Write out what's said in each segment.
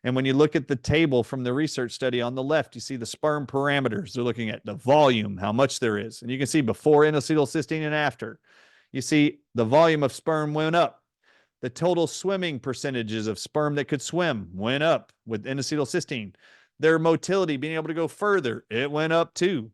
And when you look at the table from the research study on the left, you see the sperm parameters. They're looking at the volume, how much there is. And you can see before N-acetylcysteine and after. You see the volume of sperm went up. The total swimming percentages of sperm that could swim went up with N-acetylcysteine. Their motility, being able to go further, it went up too.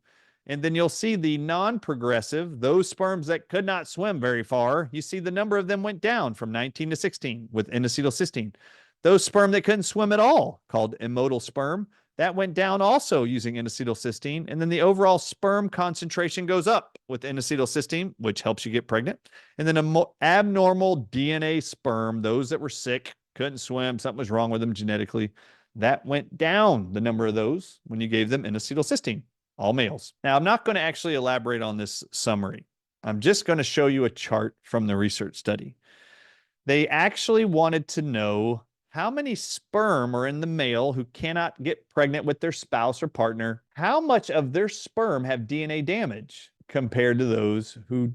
And then you'll see the non-progressive, those sperms that could not swim very far, you see the number of them went down from 19 to 16 with N-acetylcysteine. Those sperm that couldn't swim at all, called immotile sperm, that went down also using N-acetylcysteine. And then the overall sperm concentration goes up with N-acetylcysteine, which helps you get pregnant. And then abnormal DNA sperm, those that were sick, couldn't swim, something was wrong with them genetically, that went down, the number of those, when you gave them N-acetylcysteine, all males. Now, I'm not going to actually elaborate on this summary. I'm just going to show you a chart from the research study. They actually wanted to know how many sperm are in the male who cannot get pregnant with their spouse or partner. How much of their sperm have DNA damage compared to those who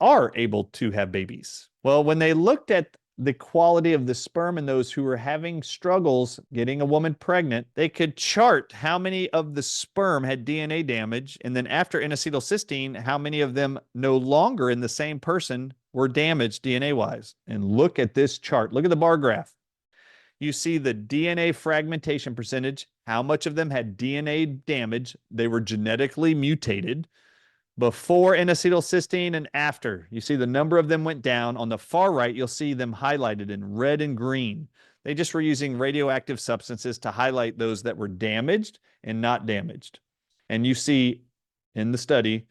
are able to have babies? Well, when they looked at the quality of the sperm in those who were having struggles getting a woman pregnant, they could chart how many of the sperm had DNA damage, and then after N-acetylcysteine, how many of them no longer in the same person were damaged DNA-wise. And look at this chart. Look at the bar graph. You see the DNA fragmentation percentage, how much of them had DNA damage. They were genetically mutated before N-acetylcysteine and after. You see the number of them went down. On the far right, you'll see them highlighted in red and green. They just were using radioactive substances to highlight those that were damaged and not damaged. And you see in the study,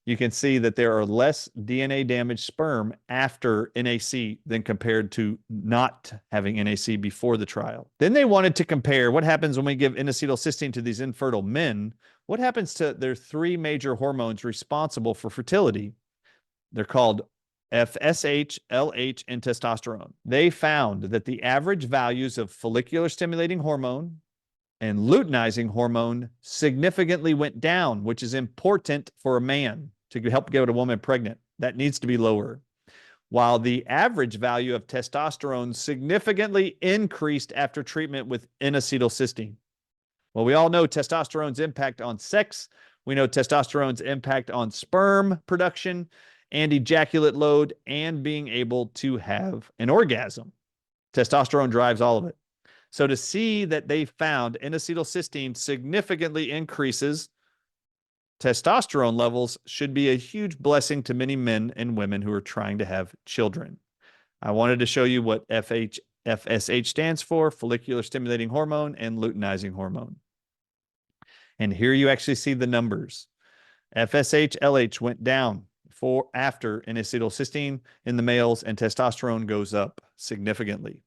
you can see that there are less DNA damaged sperm after NAC than compared to not having NAC before the trial. Then they wanted to compare what happens when we give N-acetylcysteine to these infertile men. What happens to their three major hormones responsible for fertility? They're called FSH, LH, and testosterone. They found that the average values of follicular stimulating hormone and luteinizing hormone significantly went down, which is important for a man to help get a woman pregnant. That needs to be lower. While the average value of testosterone significantly increased after treatment with N-acetylcysteine. Well, we all know testosterone's impact on sex. We know testosterone's impact on sperm production and ejaculate load and being able to have an orgasm. Testosterone drives all of it. So to see that they found N-acetylcysteine significantly increases testosterone levels should be a huge blessing to many men and women who are trying to have children. I wanted to show you what FSH stands for, follicular stimulating hormone and luteinizing hormone. And here you actually see the numbers. FSH, LH went down after N-acetylcysteine in the males, and testosterone goes up significantly.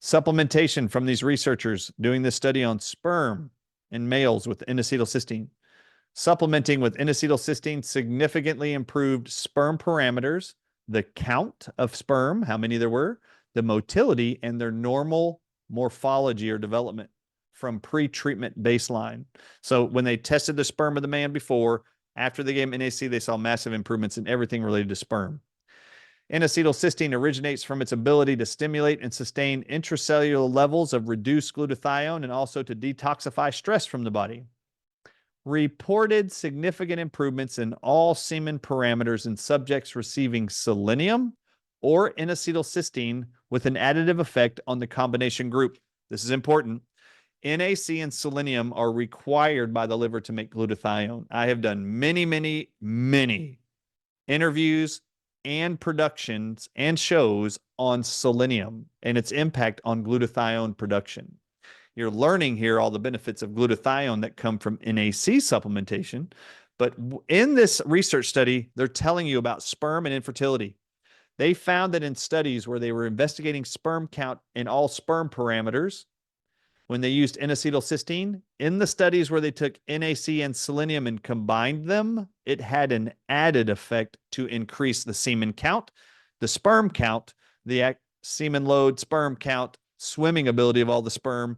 Supplementation from these researchers doing this study on sperm in males with N-acetylcysteine. Supplementing with N-acetylcysteine significantly improved sperm parameters, the count of sperm, how many there were, the motility, and their normal morphology or development from pre-treatment baseline. So when they tested the sperm of the man before, after they gave him NAC, they saw massive improvements in everything related to sperm. N-acetylcysteine originates from its ability to stimulate and sustain intracellular levels of reduced glutathione and also to detoxify stress from the body. Reported significant improvements in all semen parameters in subjects receiving selenium or N-acetylcysteine with an additive effect on the combination group. This is important. NAC and selenium are required by the liver to make glutathione. I have done many interviews and productions and shows on selenium and its impact on glutathione production. You're learning here all the benefits of glutathione that come from NAC supplementation. But in this research study, they're telling you about sperm and infertility. They found that in studies where they were investigating sperm count in all sperm parameters, when they used N-acetylcysteine, in the studies where they took NAC and selenium and combined them, it had an added effect to increase the semen count, the sperm count, the semen load, sperm count, swimming ability of all the sperm,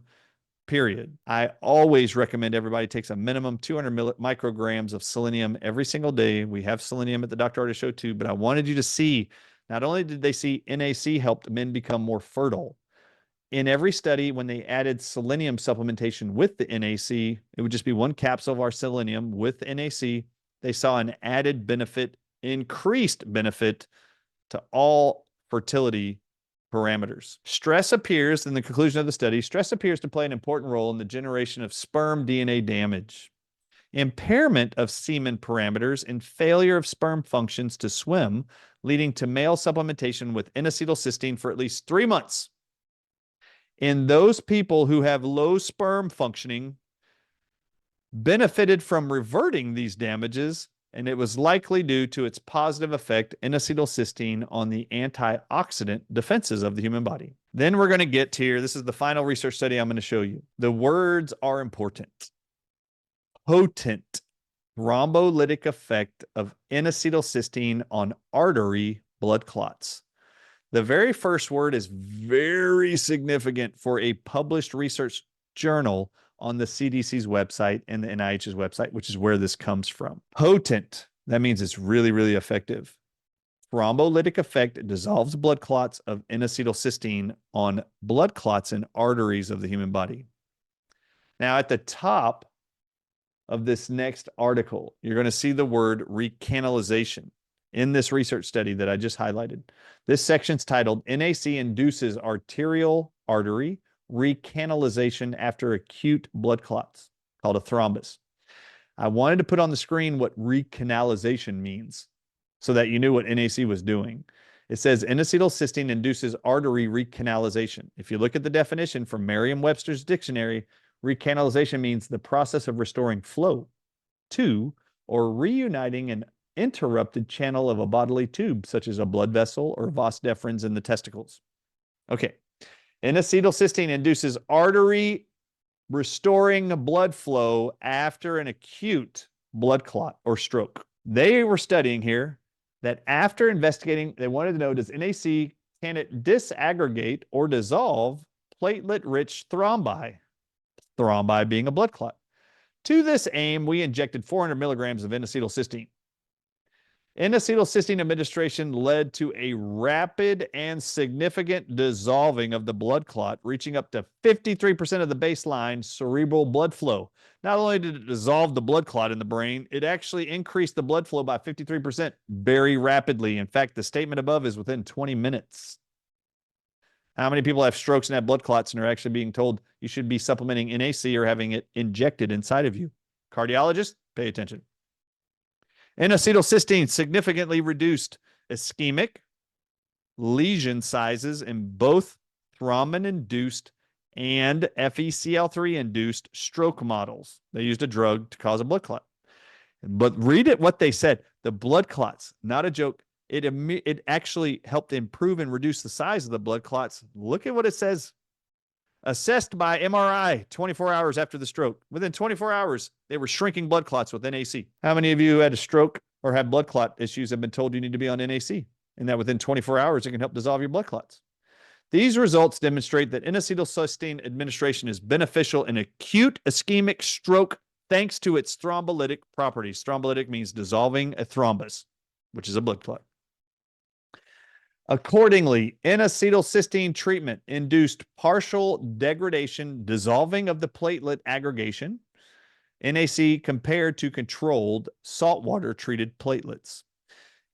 period. I always recommend everybody takes a minimum 200 micrograms of selenium every single day. We have selenium at the Dr. Ardis Show too, but I wanted you to see, not only did they see NAC helped men become more fertile, In every study, when they added selenium supplementation with the NAC, it would just be one capsule of our selenium with NAC. They saw an added benefit, increased benefit to all fertility parameters. Stress appears, in the conclusion of the study, stress appears to play an important role in the generation of sperm DNA damage, impairment of semen parameters, and failure of sperm functions to swim, leading to male supplementation with N-acetylcysteine for at least 3 months. In those people who have low sperm functioning, benefited from reverting these damages, and it was likely due to its positive effect in acetylcysteine on the antioxidant defenses of the human body. Then we're going to get here. This is the final research study I'm going to show you. The words are important. Potent thrombolytic effect of N-acetylcysteine on artery blood clots. The very first word is very significant for a published research journal on the CDC's website and the NIH's website, which is where this comes from. Potent, that means it's really, really effective. Thrombolytic effect dissolves blood clots of N-acetylcysteine on blood clots and arteries of the human body. Now, at the top of this next article, you're going to see the word recanalization in this research study that I just highlighted. This section's titled NAC Induces Arterial Artery Recanalization After Acute Blood Clots, called a thrombus. I wanted to put on the screen what recanalization means so that you knew what NAC was doing. It says N-acetylcysteine induces artery recanalization. If you look at the definition from Merriam-Webster's dictionary, recanalization means the process of restoring flow to or reuniting an interrupted channel of a bodily tube, such as a blood vessel or vas deferens in the testicles. Okay. N-acetylcysteine induces artery restoring blood flow after an acute blood clot or stroke. They were studying here that after investigating, they wanted to know, does NAC, can it disaggregate or dissolve platelet-rich thrombi? Thrombi being a blood clot. To this aim, we injected 400 milligrams of N-acetylcysteine. N-acetylcysteine administration led to a rapid and significant dissolving of the blood clot, reaching up to 53% of the baseline cerebral blood flow. Not only did it dissolve the blood clot in the brain, it actually increased the blood flow by 53% very rapidly. In fact, the statement above is within 20 minutes. How many people have strokes and have blood clots and are actually being told you should be supplementing NAC or having it injected inside of you? Cardiologists, pay attention. N-acetylcysteine significantly reduced ischemic lesion sizes in both thrombin-induced and FeCl3-induced stroke models. They used a drug to cause a blood clot. But read it what they said. The blood clots, not a joke. It actually helped improve and reduce the size of the blood clots. Look at what it says. Assessed by MRI 24 hours after the stroke. Within 24 hours, they were shrinking blood clots with NAC. How many of you who had a stroke or had blood clot issues have been told you need to be on NAC? And that within 24 hours, it can help dissolve your blood clots. These results demonstrate that N-acetylcysteine administration is beneficial in acute ischemic stroke thanks to its thrombolytic properties. Thrombolytic means dissolving a thrombus, which is a blood clot. Accordingly, N-acetylcysteine treatment induced partial degradation, dissolving of the platelet aggregation, NAC compared to controlled saltwater treated platelets.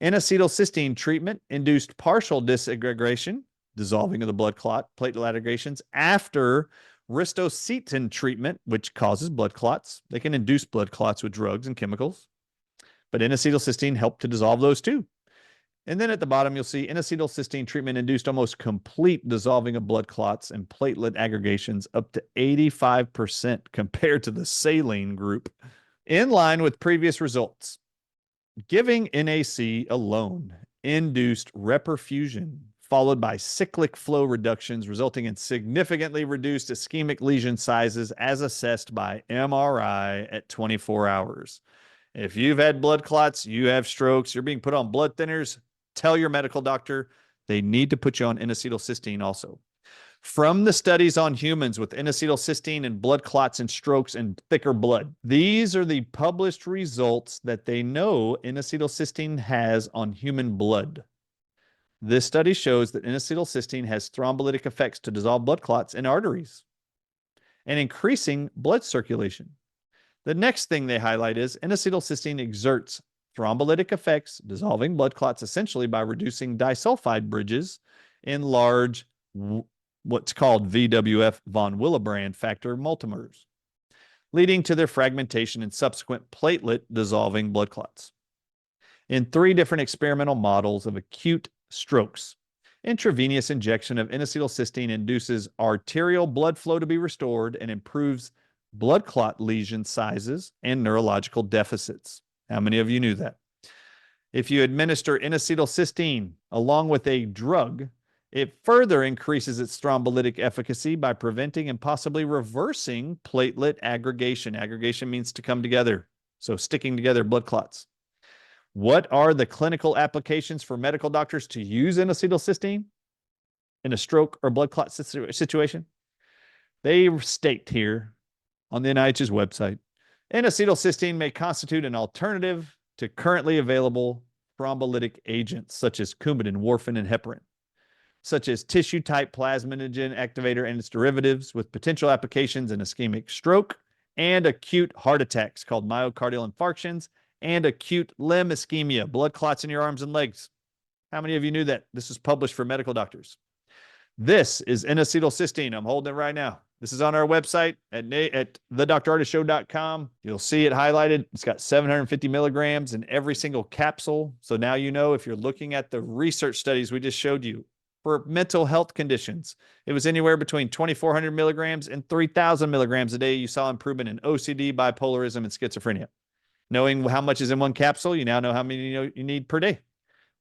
N-acetylcysteine treatment induced partial disaggregation, dissolving of the blood clot, platelet aggregations after ristocetin treatment, which causes blood clots. They can induce blood clots with drugs and chemicals, but N-acetylcysteine helped to dissolve those too. And then at the bottom, you'll see N-acetylcysteine treatment induced almost complete dissolving of blood clots and platelet aggregations up to 85% compared to the saline group. In line with previous results, giving NAC alone induced reperfusion, followed by cyclic flow reductions, resulting in significantly reduced ischemic lesion sizes as assessed by MRI at 24 hours. If you've had blood clots, you have strokes, you're being put on blood thinners, tell your medical doctor they need to put you on N-acetylcysteine also. From the studies on humans with N-acetylcysteine and blood clots and strokes and thicker blood, these are the published results that they know N-acetylcysteine has on human blood. This study shows that N-acetylcysteine has thrombolytic effects to dissolve blood clots in arteries and increasing blood circulation. The next thing they highlight is N-acetylcysteine exerts thrombolytic effects, dissolving blood clots essentially by reducing disulfide bridges in large, what's called VWF von Willebrand factor multimers, leading to their fragmentation and subsequent platelet dissolving blood clots. In 3 different experimental models of acute strokes, intravenous injection of N-acetylcysteine induces arterial blood flow to be restored and improves blood clot lesion sizes and neurological deficits. How many of you knew that? If you administer N-acetylcysteine along with a drug, it further increases its thrombolytic efficacy by preventing and possibly reversing platelet aggregation. Aggregation means to come together, so sticking together blood clots. What are the clinical applications for medical doctors to use N-acetylcysteine in a stroke or blood clot situation? They state here on the NIH's website, N-acetylcysteine may constitute an alternative to currently available thrombolytic agents such as Coumadin, warfarin, and heparin, such as tissue-type plasminogen activator and its derivatives, with potential applications in ischemic stroke and acute heart attacks called myocardial infarctions and acute limb ischemia, blood clots in your arms and legs. How many of you knew that? This was published for medical doctors. This is N-acetylcysteine. I'm holding it right now. This is on our website at thedrardisshow.com. You'll see it highlighted. It's got 750 milligrams in every single capsule. So now you know, if you're looking at the research studies we just showed you for mental health conditions, it was anywhere between 2,400 milligrams and 3,000 milligrams a day. You saw improvement in OCD, bipolarism, and schizophrenia. Knowing how much is in one capsule, you now know how many you need per day.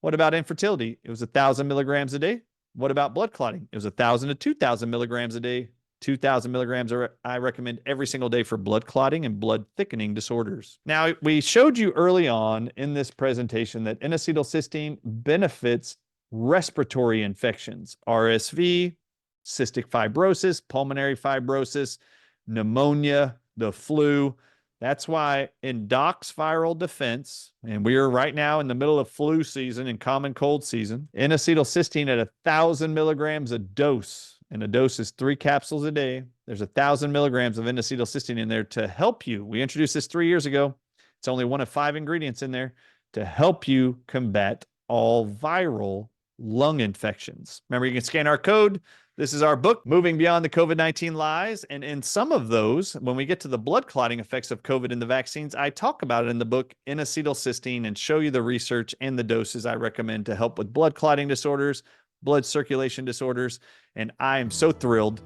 What about infertility? It was 1,000 milligrams a day. What about blood clotting? It was 1,000 to 2,000 milligrams a day. 2,000 milligrams I recommend every single day for blood clotting and blood thickening disorders. Now, we showed you early on in this presentation that N-acetylcysteine benefits respiratory infections, RSV, cystic fibrosis, pulmonary fibrosis, pneumonia, the flu. That's why in Doc's Viral Defense, and we are right now in the middle of flu season and common cold season, N-acetylcysteine at 1,000 milligrams a dose, and a dose is 3 capsules a day. There's 1,000 milligrams of N-acetylcysteine in there to help you. We introduced this 3 years ago. It's only one of 5 ingredients in there to help you combat all viral lung infections. Remember, you can scan our code. This is our book, Moving Beyond the COVID-19 Lies. And in some of those, when we get to the blood clotting effects of COVID and the vaccines, I talk about it in the book, N-acetylcysteine, and show you the research and the doses I recommend to help with blood clotting disorders, blood circulation disorders. And I am so thrilled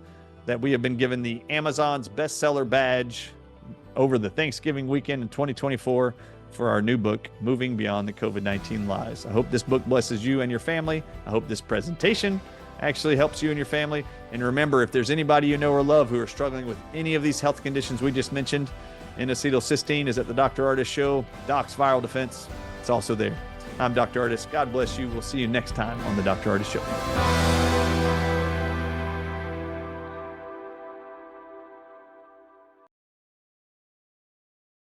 that we have been given the Amazon's bestseller badge over the Thanksgiving weekend in 2024 for our new book, Moving Beyond the COVID-19 Lies. I hope this book blesses you and your family. I hope this presentation actually helps you and your family. And remember, if there's anybody you know or love who are struggling with any of these health conditions we just mentioned, N-acetylcysteine is at the Dr. Ardis Show, Doc's Viral Defense. It's also there. I'm Dr. Ardis. God bless you. We'll see you next time on the Dr. Ardis Show.